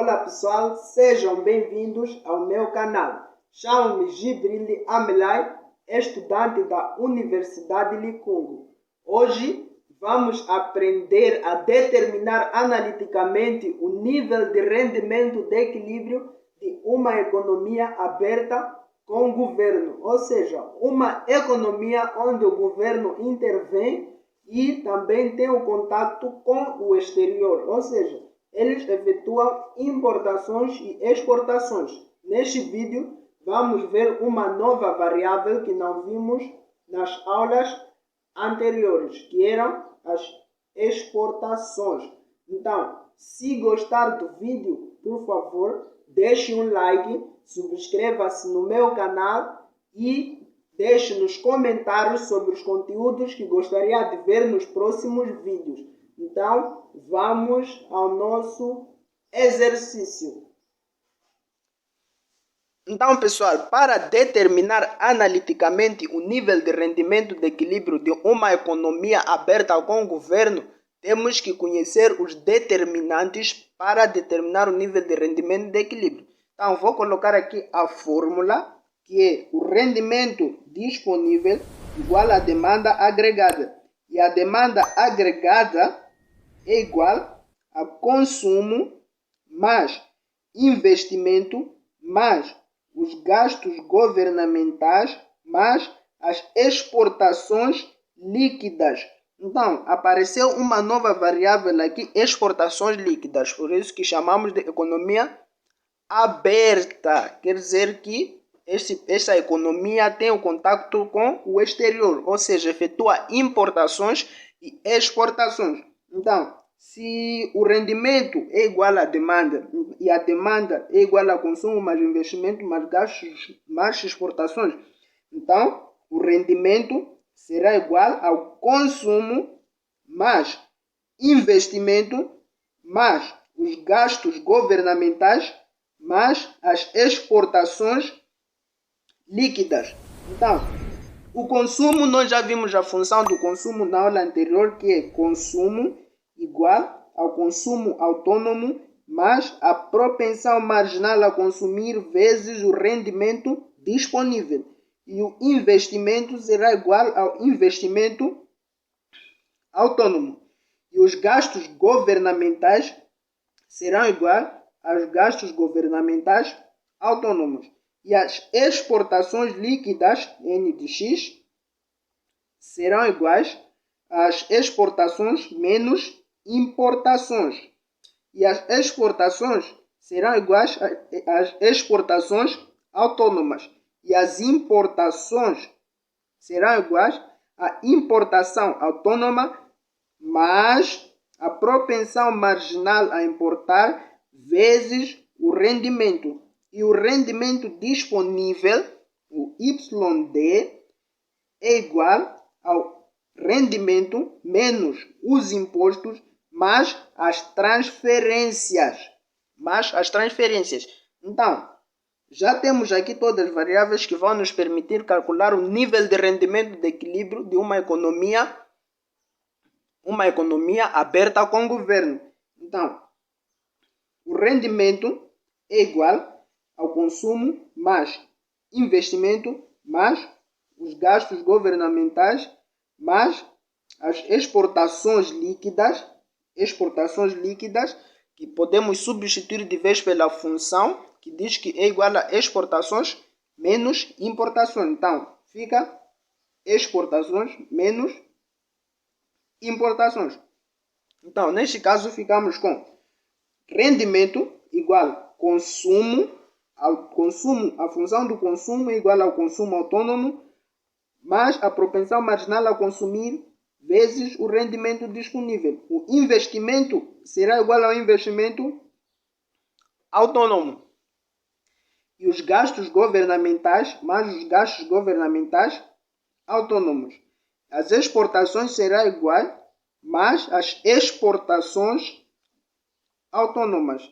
Olá pessoal, sejam bem-vindos ao meu canal. Chamo-me Gibril Amelai, estudante da Universidade Licungo. Hoje vamos aprender a determinar analiticamente o nível de rendimento de equilíbrio de uma economia aberta com o governo, ou seja, uma economia onde o governo intervém e também tem o contato com o exterior, ou seja, eles efetuam importações e exportações. Neste vídeo vamos ver uma nova variável que não vimos nas aulas anteriores, que eram as exportações. Então, se gostar do vídeo, por favor, deixe um like, subscreva-se no meu canal e deixe nos comentários sobre os conteúdos que gostaria de ver nos próximos vídeos. Então, vamos ao nosso exercício. Então, pessoal, para determinar analiticamente o nível de rendimento de equilíbrio de uma economia aberta com o governo, temos que conhecer os determinantes para determinar o nível de rendimento de equilíbrio. Então, vou colocar aqui a fórmula, que é o rendimento disponível igual à demanda agregada. E a demanda agregada é igual a consumo mais investimento mais os gastos governamentais mais as exportações líquidas. Então, apareceu uma nova variável aqui, exportações líquidas, por isso que chamamos de economia aberta. Quer dizer que essa economia tem o contato com o exterior, ou seja, efetua importações e exportações. Então, se o rendimento é igual à demanda e a demanda é igual a consumo mais investimento mais gastos mais exportações, então o rendimento será igual ao consumo mais investimento mais os gastos governamentais mais as exportações líquidas. Então, o consumo, nós já vimos a função do consumo na aula anterior, que é consumo igual ao consumo autônomo mais a propensão marginal a consumir vezes o rendimento disponível. E o investimento será igual ao investimento autônomo. E os gastos governamentais serão iguais aos gastos governamentais autônomos. E as exportações líquidas, N de X, serão iguais às exportações menos importações. E as exportações serão iguais às exportações autônomas. E as importações serão iguais à importação autônoma mais a propensão marginal a importar vezes o rendimento. E o rendimento disponível, o YD, é igual ao rendimento menos os impostos mais as transferências. Então, já temos aqui todas as variáveis que vão nos permitir calcular o nível de rendimento de equilíbrio de uma economia aberta com o governo. Então, o rendimento é igual ao consumo mais investimento mais os gastos governamentais mais as exportações líquidas, que podemos substituir de vez pela função que diz que é igual a exportações menos importações. Então, fica exportações menos importações. Então, neste caso, ficamos com rendimento igual a função do consumo é igual ao consumo autônomo mais a propensão marginal a consumir vezes o rendimento disponível. O investimento será igual ao investimento autônomo. E os gastos governamentais mais os gastos governamentais autônomos. As exportações será igual mais as exportações autônomas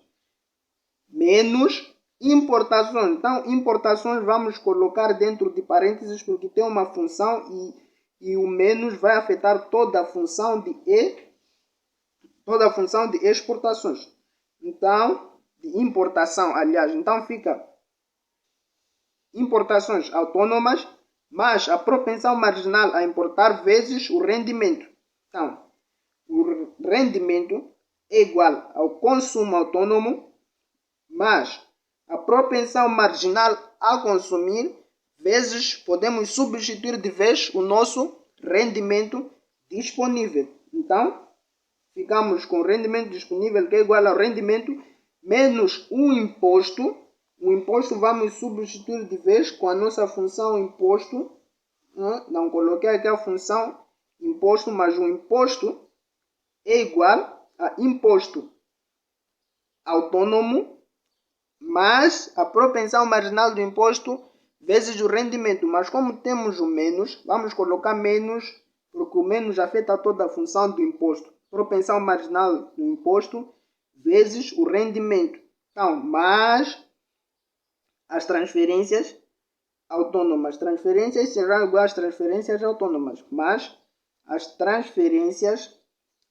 menos importações. Então, importações vamos colocar dentro de parênteses porque tem uma função e o menos vai afetar toda a função de exportações. Então, de importação, aliás. Então fica importações autônomas mais a propensão marginal a importar vezes o rendimento. Então, o rendimento é igual ao consumo autônomo mais a propensão marginal a consumir vezes podemos substituir de vez o nosso rendimento disponível. Então, ficamos com o rendimento disponível que é igual ao rendimento menos o imposto. O imposto vamos substituir de vez com a nossa função imposto. Não coloquei aqui a função imposto, mas o imposto é igual a imposto autônomo mais a propensão marginal do imposto vezes o rendimento. Mas como temos o menos, vamos colocar menos, porque o menos afeta toda a função do imposto. Propensão marginal do imposto vezes o rendimento. Então, mais as transferências autônomas. Transferências serão iguais às transferências autônomas, mas as transferências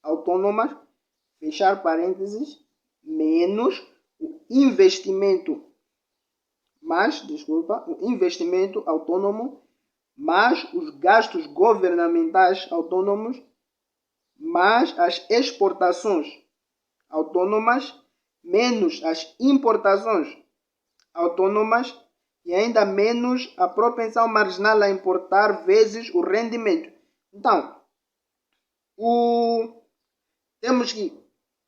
autônomas, fechar parênteses, menos o investimento, o investimento autônomo, mais os gastos governamentais autônomos, mais as exportações autônomas, menos as importações autônomas e ainda menos a propensão marginal a importar vezes o rendimento. Então, temos que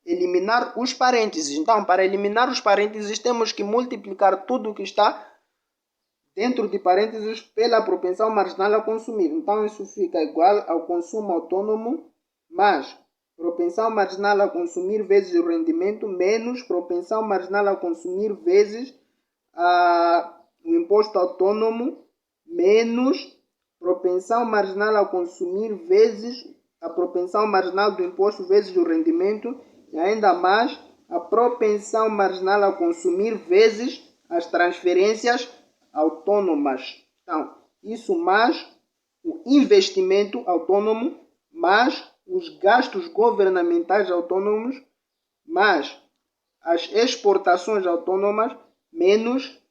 eliminar os parênteses. Então, para eliminar os parênteses, temos que multiplicar tudo que está dentro de parênteses pela propensão marginal a consumir. Então, isso fica igual ao consumo autônomo mais propensão marginal a consumir vezes o rendimento menos propensão marginal a consumir vezes o imposto autônomo menos propensão marginal a consumir vezes a propensão marginal do imposto vezes o rendimento e ainda mais a propensão marginal a consumir vezes as transferências autônomas. Então, isso mais o investimento autônomo mais os gastos governamentais autônomos mais as exportações autônomas menos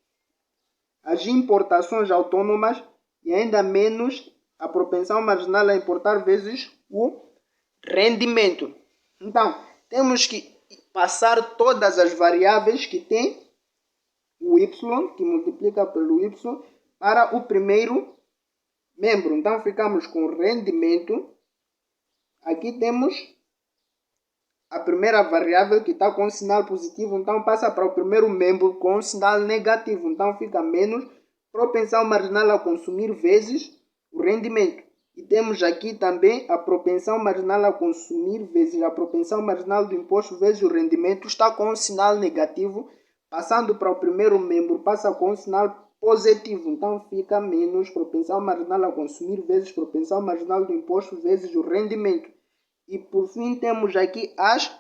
as importações autônomas e ainda menos a propensão marginal a importar vezes o rendimento. Então, temos que passar todas as variáveis que tem o y, que multiplica pelo y, para o primeiro membro. Então, ficamos com rendimento. Aqui temos a primeira variável que está com sinal positivo, então passa para o primeiro membro com sinal negativo. Então fica menos propensão marginal a consumir vezes o rendimento. E temos aqui também a propensão marginal a consumir vezes a propensão marginal do imposto vezes o rendimento está com sinal negativo. Passando para o primeiro membro, passa com sinal positivo. Então fica menos propensão marginal a consumir vezes propensão marginal do imposto vezes o rendimento. E por fim temos aqui as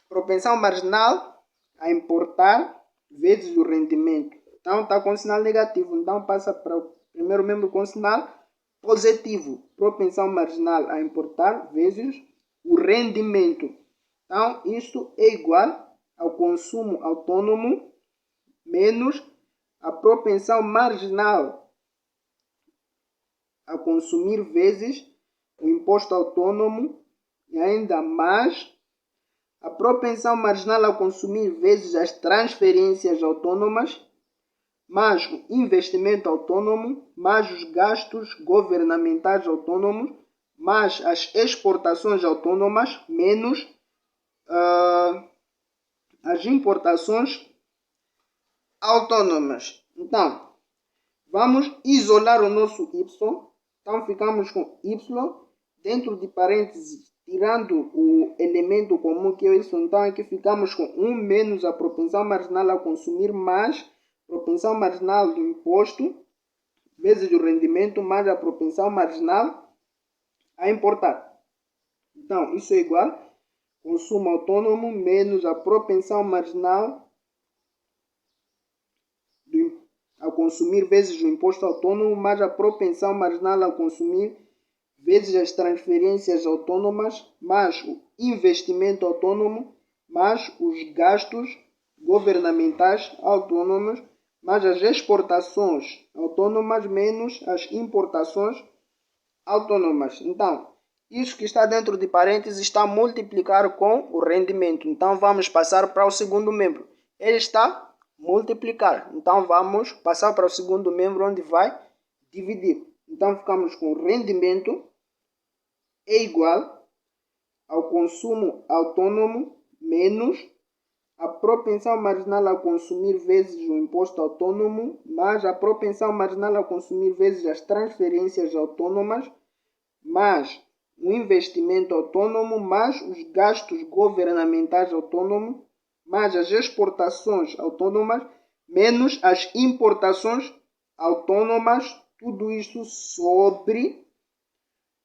propensão marginal a importar vezes o rendimento. Então está com sinal negativo. Então passa para o primeiro membro com sinal positivo. Propensão marginal a importar vezes o rendimento. Então isso é igual ao consumo autônomo menos a propensão marginal a consumir vezes o imposto autônomo e ainda mais a propensão marginal a consumir vezes as transferências autônomas, mais o investimento autônomo, mais os gastos governamentais autônomos, mais as exportações autônomas, menos as importações autônomas. Então, vamos isolar o nosso y. Então, ficamos com y dentro de parênteses, tirando o elemento comum que é isso. Então, aqui ficamos com 1 menos a propensão marginal a consumir mais propensão marginal do imposto vezes o rendimento mais a propensão marginal a importar. Então, isso é igual a consumo autônomo menos a propensão marginal a consumir vezes o imposto autônomo mais a propensão marginal a consumir vezes as transferências autônomas mais o investimento autônomo mais os gastos governamentais autônomas mais as exportações autônomas menos as importações autônomas. Então, isso que está dentro de parênteses está a multiplicar com o rendimento. Então, vamos passar para o segundo membro. Ele está a multiplicar. Então, vamos passar para o segundo membro, onde vai dividir. Então, ficamos com o rendimento é igual ao consumo autônomo menos a propensão marginal a consumir vezes o imposto autônomo, mais a propensão marginal a consumir vezes as transferências autônomas, mais o investimento autônomo, mais os gastos governamentais autônomos, mais as exportações autônomas, menos as importações autônomas, tudo isso sobre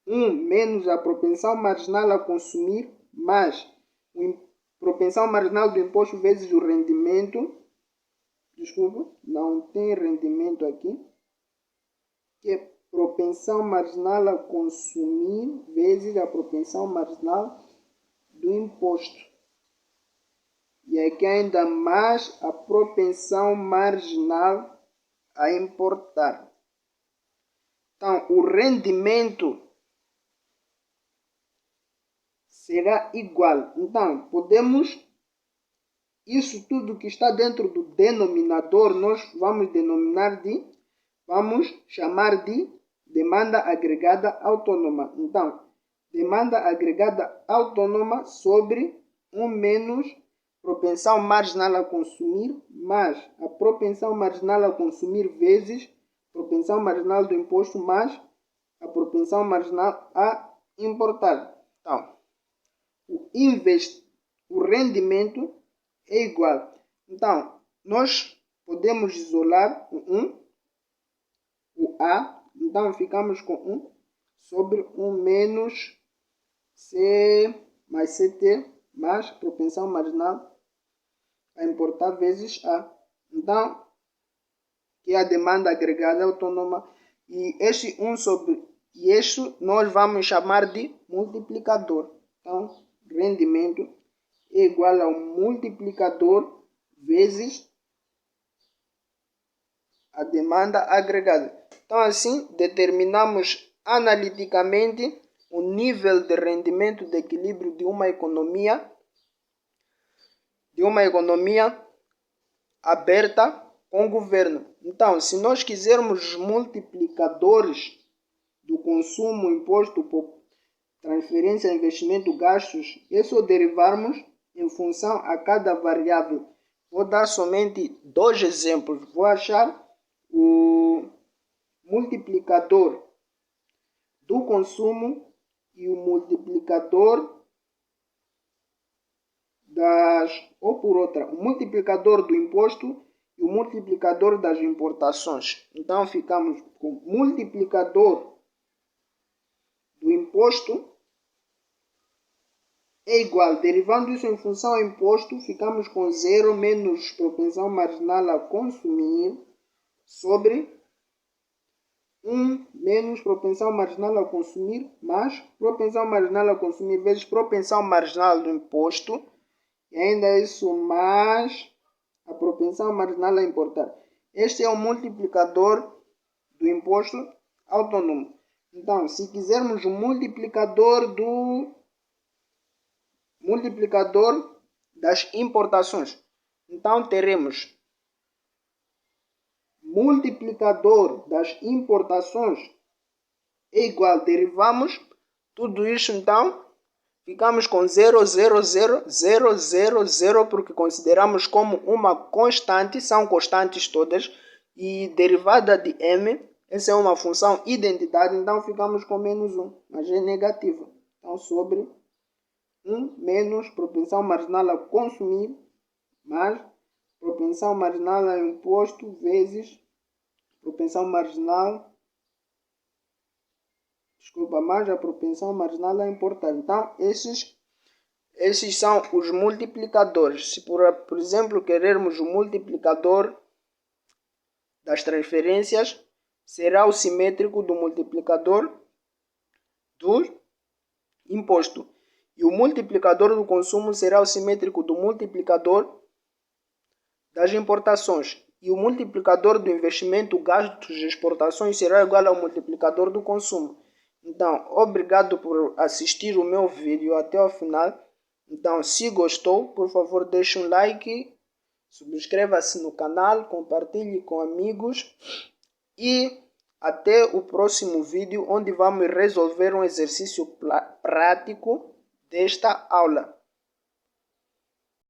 1 menos a propensão marginal a consumir, mais a propensão marginal do imposto vezes o rendimento. Desculpa, não tem rendimento aqui. Que é propensão marginal a consumir vezes a propensão marginal do imposto. E aqui ainda mais a propensão marginal a importar. Então, o rendimento será igual. Então, podemos, isso tudo que está dentro do denominador, nós vamos chamar de demanda agregada autônoma. Então, demanda agregada autônoma sobre 1 menos propensão marginal a consumir, mais a propensão marginal a consumir vezes propensão marginal do imposto, mais a propensão marginal a importar. Então, o rendimento é igual. Então, nós podemos isolar o A. Então, ficamos com 1 sobre 1 menos C mais CT mais propensão marginal a importar vezes A. Então, que é a demanda agregada autônoma. E este 1 sobre isso nós vamos chamar de multiplicador. Então, rendimento é igual ao multiplicador vezes a demanda agregada. Então, assim, determinamos analiticamente o nível de rendimento de equilíbrio de uma economia aberta com o governo. Então, se nós quisermos os multiplicadores do consumo, imposto por transferência, investimento, gastos, é só derivarmos em função a cada variável. Vou dar somente 2 exemplos. Vou achar o multiplicador do consumo e o multiplicador o multiplicador do imposto e o multiplicador das importações. Então, ficamos com o multiplicador do imposto é igual, derivando isso em função ao imposto, ficamos com 0 menos propensão marginal a consumir sobre 1 menos propensão marginal a consumir mais propensão marginal a consumir vezes propensão marginal do imposto e ainda isso mais a propensão marginal a importar. Este é o multiplicador do imposto autônomo. Então, se quisermos o multiplicador das importações, então teremos multiplicador das importações é igual, derivamos tudo isso, então ficamos com 0, 0, 0, 0, 0, 0, porque consideramos como uma constante, são constantes todas, e derivada de m, essa é uma função identitária, então ficamos com menos 1, mas é negativa. Então, sobre 1 menos propensão marginal a consumir, mais propensão marginal a imposto, vezes propensão marginal, mais a propensão marginal a importar. Então, esses são os multiplicadores. Se, por exemplo, querermos o multiplicador das transferências, será o simétrico do multiplicador do imposto. E o multiplicador do consumo será o simétrico do multiplicador das importações. E o multiplicador do investimento, gastos de exportações, será igual ao multiplicador do consumo. Então, obrigado por assistir o meu vídeo até o final. Então, se gostou, por favor, deixe um like, subscreva-se no canal, compartilhe com amigos e até o próximo vídeo, onde vamos resolver um exercício prático desta aula.